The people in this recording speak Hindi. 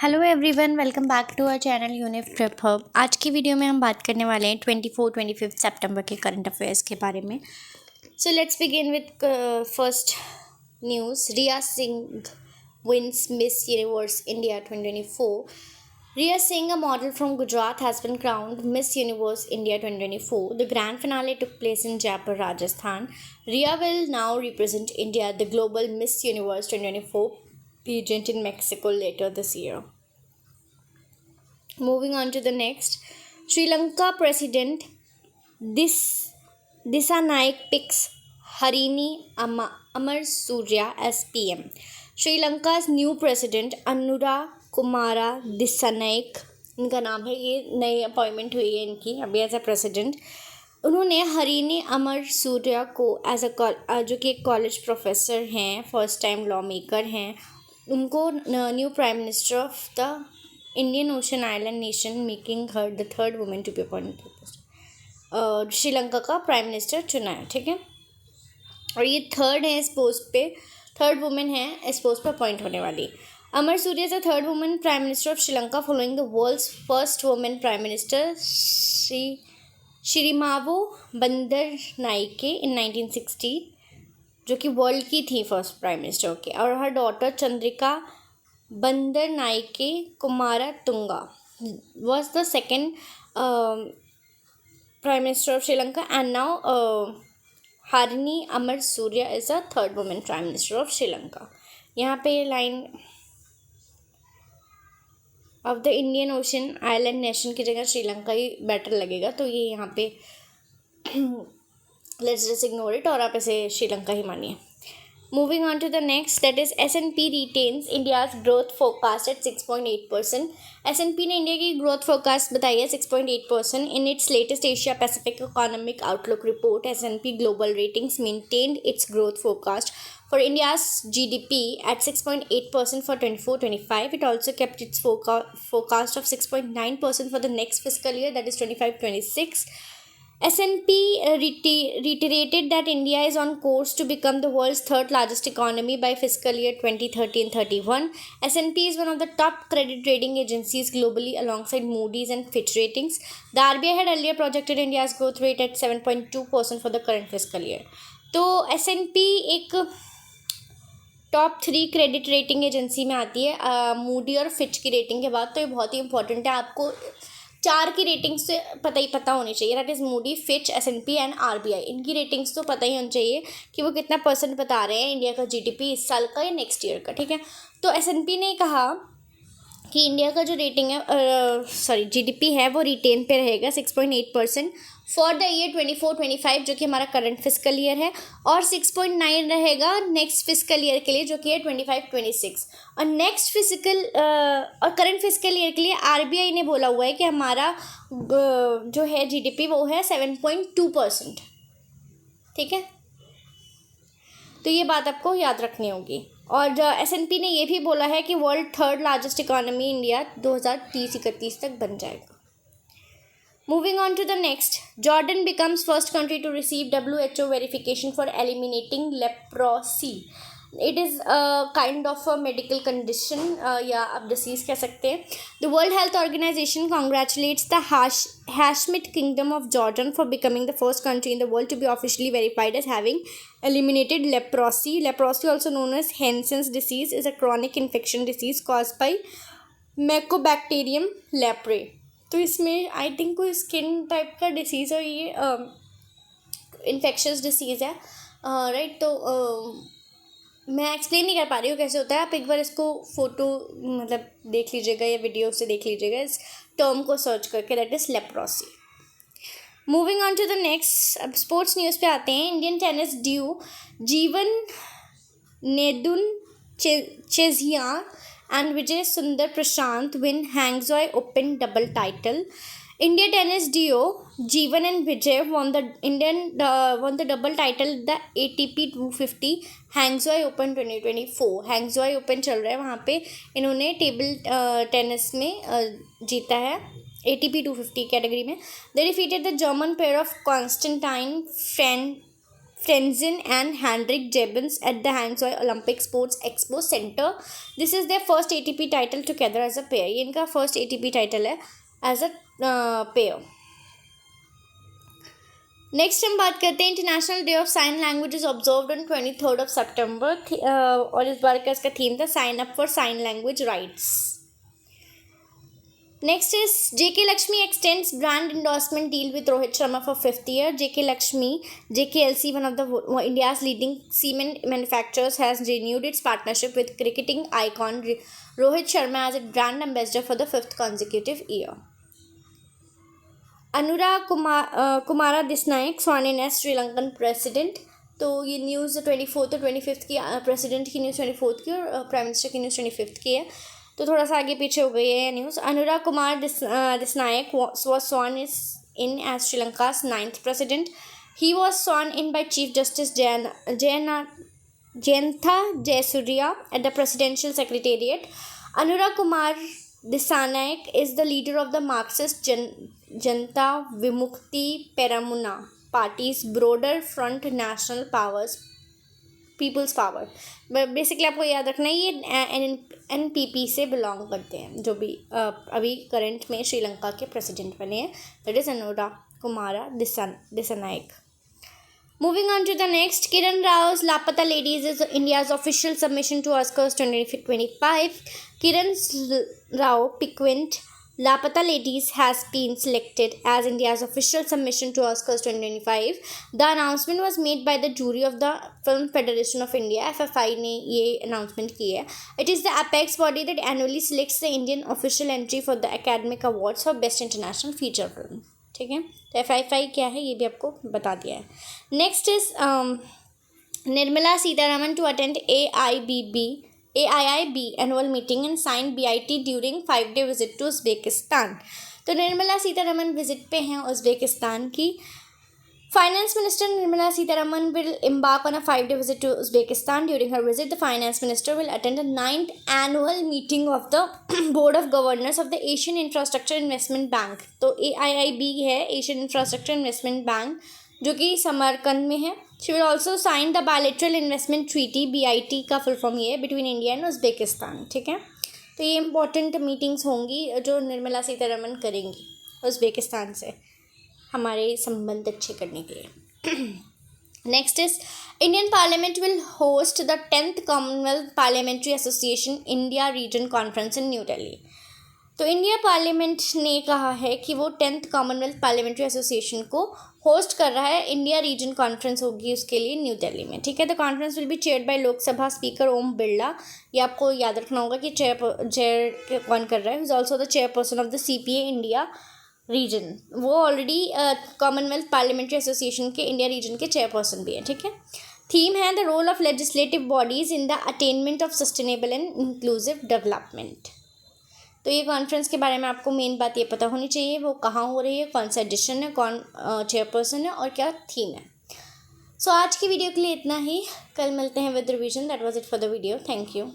Hello everyone, welcome back to our channel यूनिफ ट्रिप हब। आज की वीडियो में हम बात करने वाले हैं 24-25 सितंबर के करंट अफेयर्स के बारे में। So let's begin with first news. Riya Singh wins Miss Universe India 2024। Riya Singh, a model from Gujarat, has been crowned Miss Universe India 2024. The grand finale took place in Jaipur, Rajasthan. Riya will now represent India at the Global Miss Universe 2024 pageant in Mexico later this year. Moving on to the next, Sri Lanka President Disanayak picks Harini Amar Surya as PM. Sri Lanka's new president Anura Kumara Dissanayake, इनका नाम है, ये नई अपॉइंटमेंट हुई है इनकी अभी एज अ प्रेसिडेंट। उन्होंने हरीनी अमर सूर्या को एज अ जो कि एक कॉलेज प्रोफेसर हैं, फर्स्ट टाइम लॉ मेकर हैं, उनको new prime minister of the Indian ocean island nation, making her the third women to be appointed. Sri Lanka का प्राइम मिनिस्टर चुना है, ठीक है। और ये थर्ड है इस पोस्ट पे, थर्ड वुमेन है इस पोस्ट पे अपॉइंट होने वाली। Amar Surya is the third woman Prime Minister of Sri Lanka following the world's first woman Prime Minister Shirimavo Bandaranaike in 1960, जो कि वर्ल्ड की थी फर्स्ट प्राइम मिनिस्टर, ओके। और her daughter Chandrika Bandaranaike Kumaratunga was the second Prime Minister of Sri Lanka, and now Harini Amar Surya is the third woman Prime Minister of Sri Lanka. यहाँ पे line of the Indian ocean island nation की जगह श्रीलंका ही बेटर लगेगा, तो ये यहाँ पे लेट्स जस्ट इग्नोर इट और आप इसे श्रीलंका ही मानिए। Moving on to the next, that is S&P retains India's growth forecast at 6.8%। S&P ने इंडिया की ग्रोथ फोरकास्ट बताई है 6.8% in its latest Asia Pacific economic outlook report. S&P global ratings maintained it's growth forecast for India's GDP at 6.8% for 24-25. It also kept its forecast of 6.9% for the next fiscal year, that is 25-26. S&P reiterated that India is on course to become the world's third largest economy by fiscal year 2030 and 31. S&P is one of the top credit rating agencies globally alongside Moody's and Fitch Ratings. The RBI had earlier projected India's growth rate at 7.2% for the current fiscal year. तो S&P एक टॉप 3 क्रेडिट रेटिंग एजेंसी में आती है मूडी और फिच की रेटिंग के बाद, तो ये बहुत ही इंपॉर्टेंट है। आपको 4 की रेटिंग्स से पता होनी चाहिए, that is Moody, Fitch, S&P and RBI। इनकी रेटिंग्स तो पता ही होनी चाहिए कि वो कितना % बता रहे हैं इंडिया का GDP इस साल का या नेक्स्ट ईयर का, ठीक है। तो S&P ने कहा कि इंडिया का जो रेटिंग है GDP है वो रिटेन पे रहेगा 6.8% फॉर द ईयर 24-25, जो कि हमारा करंट फिजिकल ईयर है, और 6.9 रहेगा नेक्स्ट फिजिकल ईयर के लिए, जो कि है 25-26। और नेक्स्ट फिजिकल और करंट फिजिकल ईयर के लिए RBI ने बोला हुआ है कि हमारा जो है GDP वो है 7.2%, ठीक है। तो ये बात आपको याद रखनी होगी। और S&P ने ये भी बोला है कि world third largest economy India 2030-31 तक बन जाएगा। Moving on to the next, Jordan becomes first country to receive WHO verification for eliminating leprosy. It is a kind of a medical condition, या आप disease कह सकते हैं। The World Health Organization congratulates the Hashemite Kingdom of Jordan for becoming the first country in the world to be officially verified as having eliminated leprosy. Leprosy, also known as Hansen's disease, is a chronic infection disease caused by Mycobacterium leprae. तो इसमें आई थिंक कोई स्किन टाइप का डिसीज़ है, ये इन्फेक्शस डिसीज़ है, राइट। तो मैं एक्सप्लेन नहीं कर पा रही हूँ कैसे होता है, आप एक बार इसको फ़ोटो मतलब देख लीजिएगा या वीडियो से देख लीजिएगा इस टर्म को सर्च करके, that is leprosy. Moving on to the next, अब स्पोर्ट्स न्यूज़ पे आते हैं। इंडियन टेनिस ड्यू जीवन Nedunchezhian and Vijay Sundar Prashant win Hangzhou Open double title. India tennis duo Jeevan and Vijay won the double title the ATP 250 Hangzhou Open 2024. Hangzhou Open चल रहा है, वहाँ पे इन्होंने टेबल टेनिस में जीता है ATP 250 कैटेगरी में। They defeated the German pair of Konstantin Frenzen and Henrik Jebens at the Hangzhou Olympic Sports Expo Center. This is their first ATP title together as a pair. ये इनका first ATP title है as a pair. नेक्स्ट हम बात करते हैं international day of sign language is observed on 23 सितंबर और इस बार का इसका थीम था sign up for sign language rights. Next is JK Lakshmi extends brand endorsement deal with Rohit Sharma for 5th year. JK Lakshmi, JKLC, one of the India's leading cement manufacturers, has renewed its partnership with cricketing icon Rohit Sharma as its brand ambassador for the 5th consecutive year. Anurag Kumara Dissanayake sworn in as Sri Lankan president. तो ये न्यूज़ 24 और 25 की, प्रेसिडेंट की न्यूज़ 24 की और प्राइम मिनिस्टर की न्यूज़ 25 की है, तो थोड़ा सा आगे पीछे हो गई है news. Anurag Kumar Dissanayake was sworn in as Srilanka's 9th president. He was sworn in by Chief Justice Jayantha Jayasuriya at the Presidential Secretariat. Anurag Kumar Disanayak is the leader of the Marxist Janta Vimukti Peramuna party's broader front National People's Power. Basically आपको याद रखना है ये NPP से बिलोंग करते हैं, जो भी अभी करंट में श्रीलंका के प्रेसिडेंट बने हैं. That is Anurag Kumara Dissanayake. Moving on to the next, Kiran Rao's Lapata Ladies is India's official submission to Oscars 2025. Kiran Rao piquant Lapata Ladies has been selected as India's official submission to Oscars 2025. The announcement was made by the jury of the Film Federation of India, FFI ने ये announcement की है. It is the apex body that annually selects the Indian official entry for the Academic Awards for Best International Feature Film. ठीक है, तो FFI क्या है ये भी आपको बता दिया है. Next is Nirmala Sitharaman to attend AIIB annual meeting and signed BIT during 5-day visit to Uzbekistan. तो निर्मला सीतारमन विजिट पे हैं उज़्बेकिस्तान की. Finance Minister Nirmala Sitharaman will embark on a 5-day visit to Uzbekistan. During her visit, the Finance Minister will attend the 9th annual meeting of the Board of Governors of the Asian Infrastructure Investment Bank. तो AIIB है Asian Infrastructure Investment Bank, जो कि समरकंद में है. She will also sign the Bilateral Investment Treaty, BIT का फुल फॉर्म ये है, between India and उज़्बेकिस्तान. ठीक है, तो ये इंपॉर्टेंट मीटिंग्स होंगी जो निर्मला सीतारमन करेंगी उज़्बेकिस्तान से हमारे संबंध अच्छे करने के लिए. Next is Indian parliament will host the 10th Commonwealth parliamentary association India region conference in new Delhi. तो इंडिया पार्लियामेंट ने कहा है कि वो 10th कॉमनवेल्थ पार्लियामेंट्री एसोसिएशन को होस्ट कर रहा है. इंडिया रीजन कॉन्फ्रेंस होगी उसके लिए न्यू दिल्ली में. ठीक है, the conference will be chaired by Lok Sabha speaker Om Birla. ये आपको याद रखना होगा कि चेयर कौन कर रहा है. Is also the chairperson of the CPA India region. वो ऑलरेडी कॉमनवेल्थ पार्लियामेंट्री एसोसिएशन के इंडिया रीजन के चेयरपर्सन भी हैं. ठीक है, थीम है the role of legislative bodies in the attainment of sustainable and inclusive development. तो ये कॉन्फ्रेंस के बारे में आपको मेन बात ये पता होनी चाहिए, वो कहाँ हो रही है, कौन सा एडिशन है, कौन चेयरपर्सन है और क्या थीम है. सो आज की वीडियो के लिए इतना ही. कल मिलते हैं with revision. That was it for the video. Thank you.